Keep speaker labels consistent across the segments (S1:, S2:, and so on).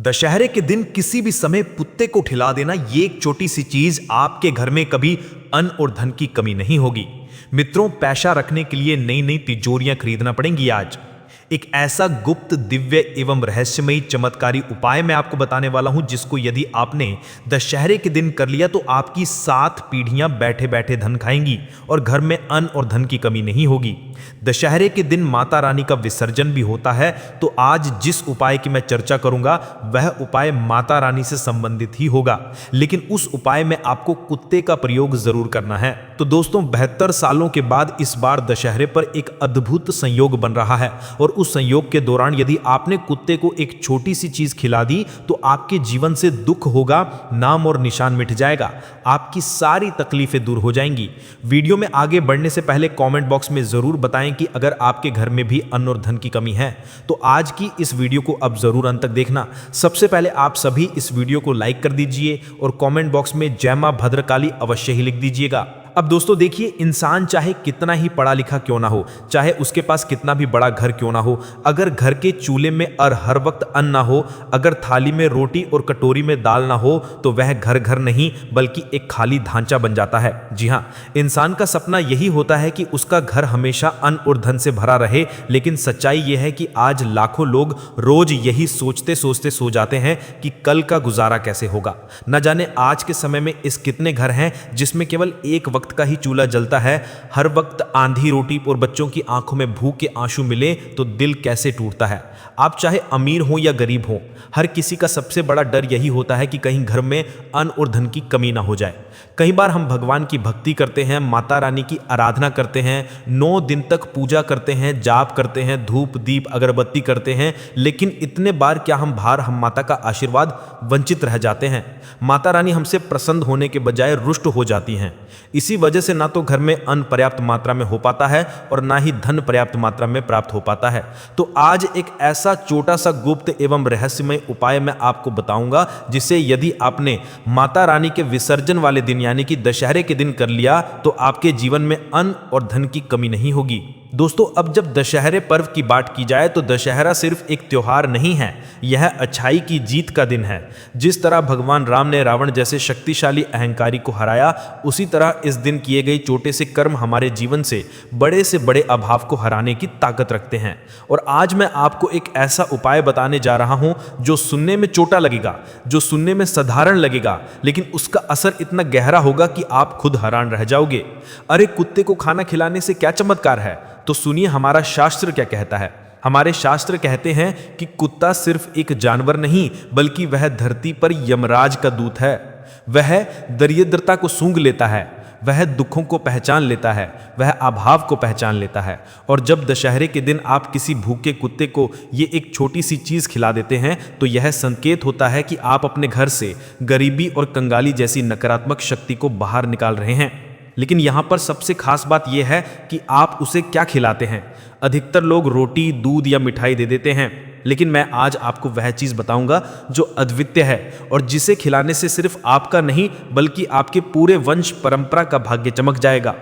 S1: दशहरे के दिन किसी भी समय कुत्ते को खिला देना ये एक छोटी सी चीज आपके घर में कभी अन्न और धन की कमी नहीं होगी। मित्रों, पैसा रखने के लिए नई नई तिजोरियां खरीदना पड़ेंगी। आज एक ऐसा गुप्त, दिव्य एवं रहस्यमयी चमत्कारी उपाय मैं आपको बताने वाला हूं, जिसको यदि आपने दशहरे के दिन कर लिया तो आपकी 7 पीढ़ियां बैठे बैठे धन खाएंगी और घर में अन्न और धन की कमी नहीं होगी। दशहरे के दिन माता रानी का विसर्जन भी होता है, तो आज जिस उपाय की मैं चर्चा करूंगा वह उपाय माता रानी से संबंधित ही होगा, लेकिन उस उपाय में आपको कुत्ते का प्रयोग जरूर करना है। तो दोस्तों, 72 सालों के बाद इस बार दशहरे पर एक अद्भुत संयोग बन रहा है और उस संयोग के दौरान यदि आपने कुत्ते को एक छोटी सी चीज खिला दी तो आपके जीवन से दुख होगा, नाम और निशान मिट जाएगा, आपकी सारी तकलीफें दूर हो जाएंगी। वीडियो में आगे बढ़ने से पहले कमेंट बॉक्स में जरूर बताएं कि अगर आपके घर में भी अन्न और धन की कमी है तो आज की इस वीडियो को अब जरूर अंत तक देखना। सबसे पहले आप सभी इस वीडियो को लाइक कर दीजिए और कमेंट बॉक्स में जय मां भद्रकाली अवश्य ही लिख दीजिएगा। अब दोस्तों देखिए, इंसान चाहे कितना ही पढ़ा लिखा क्यों ना हो, चाहे उसके पास कितना भी बड़ा घर क्यों ना हो, अगर घर के चूल्हे में हर वक्त अन्न ना हो, अगर थाली में रोटी और कटोरी में दाल ना हो, तो वह घर नहीं बल्कि एक खाली ढांचा बन जाता है। जी हाँ, इंसान का सपना यही होता है कि उसका घर हमेशा अन्न और धन से भरा रहे, लेकिन सच्चाई यह है कि आज लाखों लोग रोज यही सोचते सोचते सो जाते हैं कि कल का गुजारा कैसे होगा। न जाने आज के समय में इस कितने घर हैं जिसमें केवल एक वक्त का ही चूल्हा जलता है। हर वक्त आंधी रोटी और बच्चों की आंखों में भूख के आंसू मिले तो दिल कैसे टूटता है। आप चाहे अमीर हो या गरीब हो, हर किसी का सबसे बड़ा डर यही होता है कि कहीं घर में अन्न और धन की कमी ना हो जाए। कई बार हम भगवान की भक्ति करते हैं, माता रानी की आराधना करते हैं, 9 दिन तक पूजा करते हैं, जाप करते हैं, धूप दीप अगरबत्ती करते हैं, लेकिन इतने बार क्या हम माता का आशीर्वाद वंचित रह जाते हैं। माता रानी हमसे प्रसन्न होने के बजाय रुष्ट हो जाती हैं। इसी वजह से ना तो घर में अन्न पर्याप्त मात्रा में हो पाता है और ना ही धन पर्याप्त मात्रा में प्राप्त हो पाता है। तो आज एक ऐसा छोटा सा गुप्त एवं रहस्यमय उपाय मैं आपको बताऊंगा, जिसे यदि आपने माता रानी के विसर्जन वाले दिन यानी कि दशहरे के दिन कर लिया तो आपके जीवन में अन्न और धन की कमी नहीं होगी। दोस्तों, अब जब दशहरे पर्व की बात की जाए तो दशहरा सिर्फ एक त्योहार नहीं है, यह अच्छाई की जीत का दिन है। जिस तरह भगवान राम ने रावण जैसे शक्तिशाली अहंकारी को हराया, उसी तरह इस दिन किए गए छोटे से कर्म हमारे जीवन से बड़े अभाव को हराने की ताकत रखते हैं। और आज मैं आपको एक ऐसा उपाय बताने जा रहा हूं जो सुनने में छोटा लगेगा, जो सुनने में साधारण लगेगा, लेकिन उसका असर इतना गहरा होगा कि आप खुद हैरान रह जाओगे। अरे, कुत्ते को खाना खिलाने से क्या चमत्कार है? तो सुनिए हमारा शास्त्र क्या कहता है। हमारे शास्त्र कहते हैं कि कुत्ता सिर्फ एक जानवर नहीं बल्कि वह धरती पर यमराज का दूत है। वह दरिद्रता को सूंघ लेता है, वह दुखों को पहचान लेता है, वह अभाव को पहचान लेता है। और जब दशहरे के दिन आप किसी भूखे कुत्ते को ये एक छोटी सी चीज खिला देते हैं तो यह संकेत होता है कि आप अपने घर से गरीबी और कंगाली जैसी नकारात्मक शक्ति को बाहर निकाल रहे हैं। लेकिन यहाँ पर सबसे खास बात यह है कि आप उसे क्या खिलाते हैं। अधिकतर लोग रोटी, दूध या मिठाई दे देते हैं, लेकिन मैं आज आपको वह चीज़ बताऊंगा जो अद्वितीय है और जिसे खिलाने से सिर्फ आपका नहीं बल्कि आपके पूरे वंश परंपरा का भाग्य चमक जाएगा।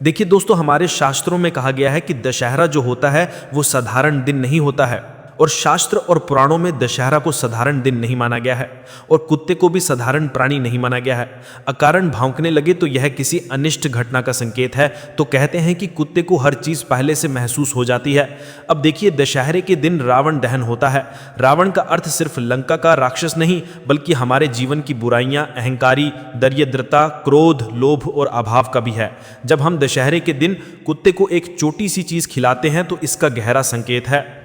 S1: देखिए दोस्तों, हमारे शास्त्रों में कहा गया है कि दशहरा जो होता है वो साधारण दिन नहीं होता है, और शास्त्र और पुराणों में दशहरा को साधारण दिन नहीं माना गया है और कुत्ते को भी साधारण प्राणी नहीं माना गया है। अकारण भौंकने लगे तो यह किसी अनिष्ट घटना का संकेत है। तो कहते हैं कि कुत्ते को हर चीज पहले से महसूस हो जाती है। अब देखिए, दशहरे के दिन रावण दहन होता है। रावण का अर्थ सिर्फ लंका का राक्षस नहीं बल्कि हमारे जीवन की बुराइयां, अहंकारी, दरिद्रता, क्रोध, लोभ और अभाव का भी है। जब हम दशहरे के दिन कुत्ते को एक छोटी सी चीज खिलाते हैं तो इसका गहरा संकेत है।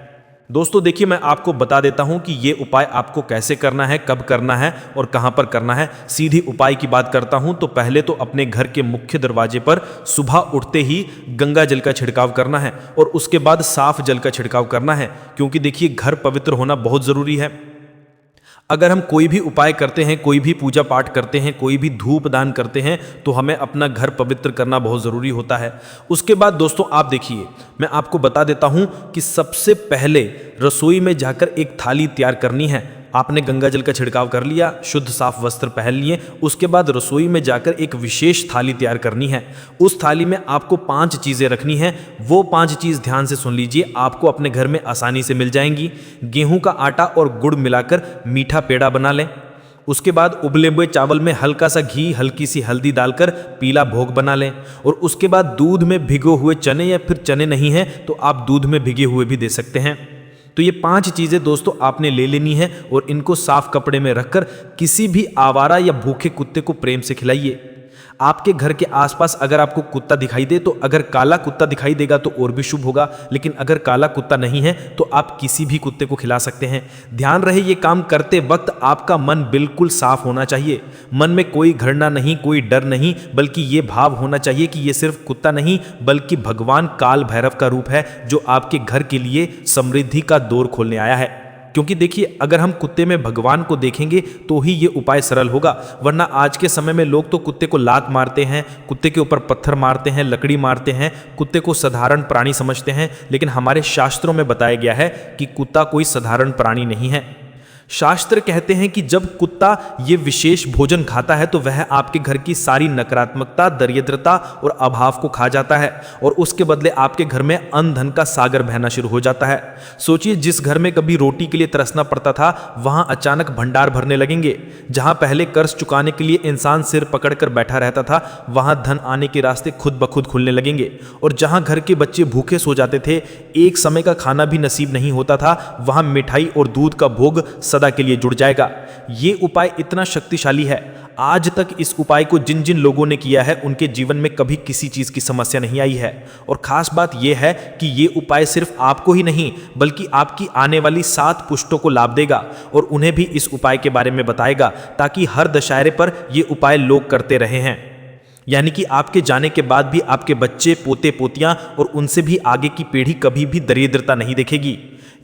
S1: दोस्तों देखिए, मैं आपको बता देता हूं कि ये उपाय आपको कैसे करना है, कब करना है और कहां पर करना है। सीधी उपाय की बात करता हूं तो पहले तो अपने घर के मुख्य दरवाजे पर सुबह उठते ही गंगा जल का छिड़काव करना है और उसके बाद साफ जल का छिड़काव करना है, क्योंकि देखिए घर पवित्र होना बहुत जरूरी है। अगर हम कोई भी उपाय करते हैं, कोई भी पूजा पाठ करते हैं, कोई भी धूप दान करते हैं तो हमें अपना घर पवित्र करना बहुत ज़रूरी होता है। उसके बाद दोस्तों आप देखिए, मैं आपको बता देता हूं कि सबसे पहले रसोई में जाकर एक थाली तैयार करनी है।
S2: आपने गंगा जल का छिड़काव कर लिया, शुद्ध साफ वस्त्र पहन लिए, उसके बाद रसोई में जाकर एक विशेष थाली तैयार करनी है। उस थाली में आपको 5 चीज़ें रखनी हैं। वो 5 चीज़ ध्यान से सुन लीजिए, आपको अपने घर में आसानी से मिल जाएंगी। गेहूं का आटा और गुड़ मिलाकर मीठा पेड़ा बना लें। उसके बाद उबले हुए चावल में हल्का सा घी, हल्की सी हल्दी डालकर पीला भोग बना लें। और उसके बाद दूध में भिगो हुए चने, या फिर चने नहीं हैं तो आप दूध में भिगे हुए भी दे सकते हैं। तो ये 5 चीज़ें दोस्तों आपने ले लेनी है और इनको साफ कपड़े में रखकर किसी भी आवारा या भूखे कुत्ते को प्रेम से खिलाइए। आपके घर के आसपास अगर आपको कुत्ता दिखाई दे तो अगर काला कुत्ता दिखाई देगा तो और भी शुभ होगा, लेकिन अगर काला कुत्ता नहीं है तो आप किसी भी कुत्ते को खिला सकते हैं। ध्यान रहे ये काम करते वक्त आपका मन बिल्कुल साफ होना चाहिए। मन में कोई घृणा नहीं, कोई डर नहीं, बल्कि ये भाव होना चाहिए कि ये सिर्फ कुत्ता नहीं बल्कि भगवान काल भैरव का रूप है जो आपके घर के लिए समृद्धि का द्वार खोलने आया है। क्योंकि देखिए, अगर हम कुत्ते में भगवान को देखेंगे तो ही ये उपाय सरल होगा, वरना आज के समय में लोग तो कुत्ते को लात मारते हैं, कुत्ते के ऊपर पत्थर मारते हैं, लकड़ी मारते हैं, कुत्ते को साधारण प्राणी समझते हैं। लेकिन हमारे शास्त्रों में बताया गया है कि कुत्ता कोई साधारण प्राणी नहीं है। शास्त्र कहते हैं कि जब कुत्ता ये विशेष भोजन खाता है तो वह आपके घर की सारी नकारात्मकता, दरिद्रता और अभाव को खा जाता है और उसके बदले आपके घर में अन्न धन का सागर बहना शुरू हो जाता है। सोचिए, जिस घर में कभी रोटी के लिए तरसना पड़ता था वहां अचानक भंडार भरने लगेंगे। जहां पहले कर्ज चुकाने के लिए इंसान सिर पकड़कर बैठा रहता था वहां धन आने के रास्ते खुद ब खुद खुलने लगेंगे। और जहां घर के बच्चे भूखे सो जाते थे, एक समय का खाना भी नसीब नहीं होता था, वहां मिठाई और दूध का भोग सदा के लिए जुड़ जाएगा। ये उपाय इतना शक्तिशाली है, आज तक इस उपाय को जिन जिन लोगों ने किया है उनके जीवन में कभी किसी चीज की समस्या नहीं आई है। और खास बात यह है कि ये उपाय सिर्फ आपको ही नहीं बल्कि आपकी आने वाली 7 पुश्तों को लाभ देगा और उन्हें भी इस उपाय के बारे में बताएगा, ताकि हर दशहरे पर ये उपाय लोग करते रहे हैं। यानी कि आपके जाने के बाद भी आपके बच्चे, पोते पोतियां और उनसे भी आगे की पीढ़ी कभी भी दरिद्रता नहीं देखेगी।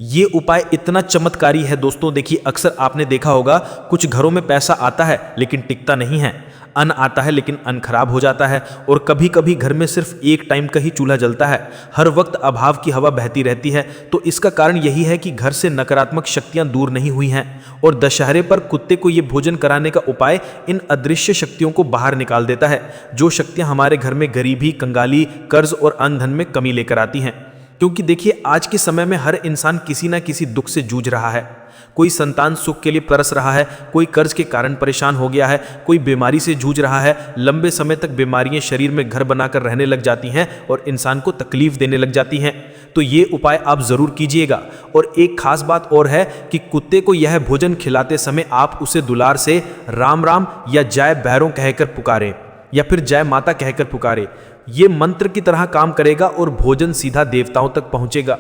S2: ये उपाय इतना चमत्कारी है दोस्तों। देखिए, अक्सर आपने देखा होगा कुछ घरों में पैसा आता है लेकिन टिकता नहीं है, अन्न आता है लेकिन अन्न खराब हो जाता है, और कभी कभी घर में सिर्फ एक टाइम का ही चूल्हा जलता है, हर वक्त अभाव की हवा बहती रहती है। तो इसका कारण यही है कि घर से नकारात्मक शक्तियां दूर नहीं हुई हैं। और दशहरे पर कुत्ते को ये भोजन कराने का उपाय इन अदृश्य शक्तियों को बाहर निकाल देता है, जो शक्तियां हमारे घर में गरीबी, कंगाली, कर्ज और अन्न धन में कमी लेकर आती हैं। क्योंकि देखिए, आज के समय में हर इंसान किसी ना किसी दुख से जूझ रहा है। कोई संतान सुख के लिए तरस रहा है, कोई कर्ज के कारण परेशान हो गया है, कोई बीमारी से जूझ रहा है। लंबे समय तक बीमारियां शरीर में घर बनाकर रहने लग जाती हैं और इंसान को तकलीफ देने लग जाती हैं। तो ये उपाय आप जरूर कीजिएगा। और एक खास बात और है कि कुत्ते को यह भोजन खिलाते समय आप उसे दुलार से राम राम या जय भैरों कहकर पुकारें, या फिर जय माता कहकर पुकारे। ये मंत्र की तरह काम करेगा और भोजन सीधा देवताओं तक पहुंचेगा।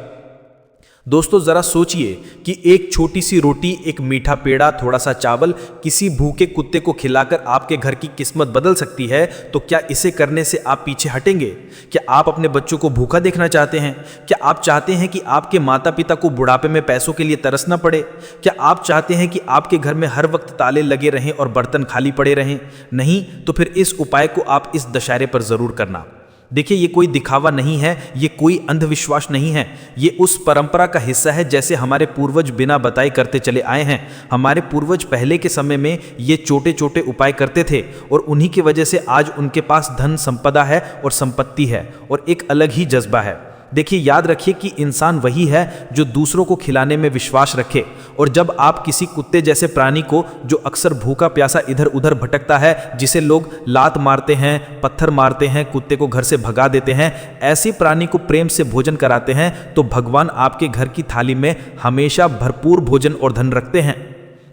S2: दोस्तों, जरा सोचिए कि एक छोटी सी रोटी, एक मीठा पेड़ा, थोड़ा सा चावल किसी भूखे कुत्ते को खिलाकर आपके घर की किस्मत बदल सकती है। तो क्या इसे करने से आप पीछे हटेंगे? क्या आप अपने बच्चों को भूखा देखना चाहते हैं? क्या आप चाहते हैं कि आपके माता पिता को बुढ़ापे में पैसों के लिए तरसना पड़े? क्या आप चाहते हैं कि आपके घर में हर वक्त ताले लगे रहें और बर्तन खाली पड़े रहें? नहीं, तो फिर इस उपाय को आप इस दशहरे पर जरूर करना। देखिए, ये कोई दिखावा नहीं है, ये कोई अंधविश्वास नहीं है, ये उस परंपरा का हिस्सा है जैसे हमारे पूर्वज बिना बताए करते चले आए हैं। हमारे पूर्वज पहले के समय में ये छोटे छोटे उपाय करते थे और उन्हीं की वजह से आज उनके पास धन संपदा है और संपत्ति है और एक अलग ही जज्बा है। देखिए, याद रखिए कि इंसान वही है जो दूसरों को खिलाने में विश्वास रखे। और जब आप किसी कुत्ते जैसे प्राणी को, जो अक्सर भूखा प्यासा इधर उधर भटकता है, जिसे लोग लात मारते हैं, पत्थर मारते हैं, कुत्ते को घर से भगा देते हैं, ऐसे प्राणी को प्रेम से भोजन कराते हैं तो भगवान आपके घर की थाली में हमेशा भरपूर भोजन और धन रखते हैं।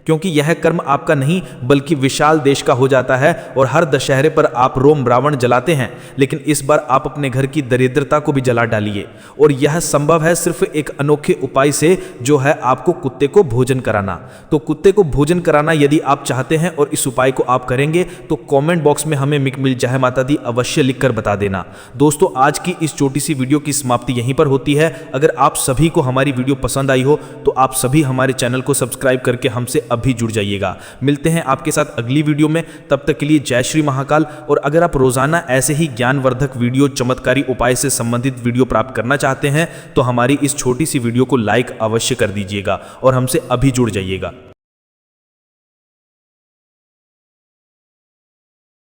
S2: क्योंकि यह कर्म आपका नहीं बल्कि विशाल देश का हो जाता है। और हर दशहरे पर आप रोम रावण जलाते हैं, लेकिन इस बार आप अपने घर की दरिद्रता को भी जला डालिए। और यह संभव है सिर्फ एक अनोखे उपाय से, जो है आपको कुत्ते को भोजन कराना। तो कुत्ते को भोजन कराना यदि आप चाहते हैं और इस उपाय को आप करेंगे तो कमेंट बॉक्स में हमें मिल जय माता दी अवश्य लिखकर बता देना। दोस्तों, आज की इस छोटी सी वीडियो की समाप्ति यहीं पर होती है। अगर आप सभी को हमारी वीडियो पसंद आई हो तो आप सभी हमारे चैनल को सब्सक्राइब करके हमसे अभी जुड़ जाइएगा। मिलते हैं आपके साथ अगली वीडियो में, तब तक के लिए जय श्री महाकाल। और अगर आप रोजाना ऐसे ही ज्ञानवर्धक वीडियो, चमत्कारी उपाय से संबंधित वीडियो प्राप्त करना चाहते हैं तो हमारी इस छोटी सी वीडियो को लाइक अवश्य कर दीजिएगा और हमसे अभी जुड़ जाइएगा।